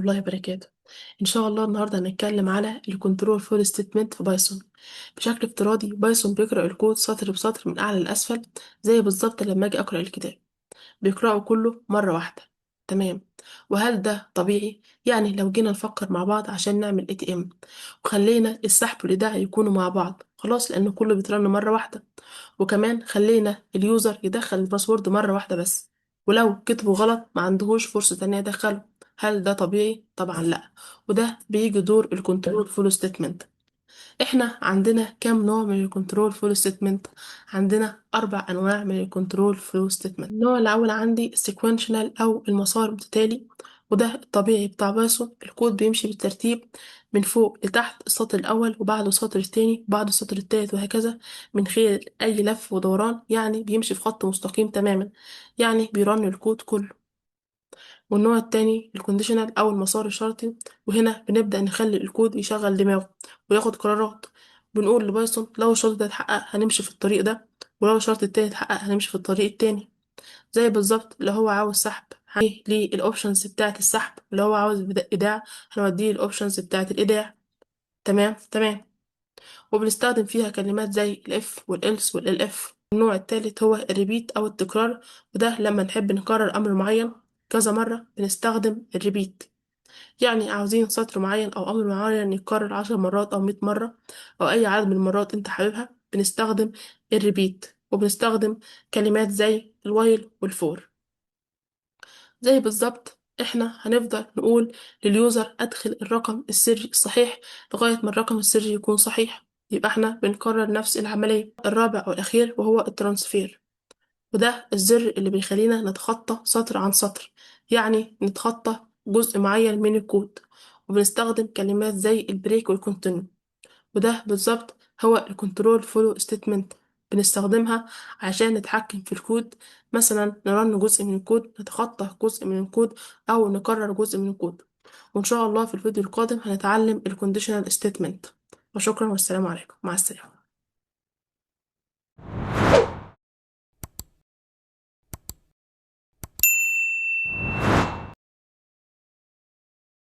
الله وبركاته. ان شاء الله النهارده هنتكلم على الكنترول فول ستيتمنت في بايثون. بشكل افتراضي بايثون بيقرأ الكود سطر بسطر من اعلى لاسفل، زي بالظبط لما اجي اقرأ الكتاب بيقرأه كله مرة واحدة. تمام. وهل ده طبيعي؟ يعني لو جينا نفكر مع بعض عشان نعمل اي تي ام وخلينا السحب والايداع يكونوا مع بعض، خلاص لان كله بيترن مرة واحدة. وكمان خلينا اليوزر يدخل الباسورد مرة واحدة بس، ولو كتبه غلط ما عندهوش فرصة تانية يدخله. هل ده طبيعي؟ طبعا لا. وده بيجي دور الكنترول فول ستيتمنت. احنا عندنا كام نوع من الكنترول فلو ستيتمنت؟ عندنا 4 انواع من الكنترول فلو ستيتمنت. النوع الاول عندي السيكوينشنال او المسار المتتالي، وده الطبيعي بتاع بايثون. الكود بيمشي بالترتيب من فوق لتحت، السطر الاول وبعده السطر التاني وبعده السطر التالت وهكذا، من غير اي لف ودوران، يعني بيمشي في خط مستقيم تماما، يعني بيرن الكود كله. والنوع التاني الكونديشنال أو المسار الشرطي، وهنا بنبدأ نخلي الكود يشغل دماغه وياخد قرارات. بنقول لبايثون لو الشرط ده اتحقق هنمشي في الطريق ده، ولو الشرط التاني اتحقق هنمشي في الطريق التاني. زي بالظبط اللي هو عاوز سحب هنوديه للأوبشنز بتاعة السحب، اللي هو عاوز إيداع هنوديه الأوبشنز بتاعة الإيداع. تمام تمام. وبنستخدم فيها كلمات زي الإف والإلس والإلإف. النوع التالت هو الريبيت أو التكرار، وده لما نحب نكرر أمر معين كذا مرة بنستخدم الريبيت. يعني عاوزين سطر معين أو أمر معين يتكرر 10 مرات أو 100 مرة أو أي عدد من المرات أنت حاببها، بنستخدم الريبيت. وبنستخدم كلمات زي الوايل والفور. زي بالظبط احنا هنفضل نقول لليوزر ادخل الرقم السري الصحيح لغاية ما الرقم السري يكون صحيح، يبقى احنا بنكرر نفس العملية. الرابع والأخير وهو الترانسفير، وده الزر اللي بيخلينا نتخطى سطر عن سطر، يعني نتخطى جزء معين من الكود. وبنستخدم كلمات زي البريك والكونتينيو، وده بالظبط هو الكنترول فولو ستيتمنت. بنستخدمها عشان نتحكم في الكود، مثلا نرن جزء من الكود، نتخطى جزء من الكود، أو نكرر جزء من الكود. وإن شاء الله في الفيديو القادم هنتعلم الكونديشنال ستيتمنت. وشكرا والسلام عليكم، مع السلامة.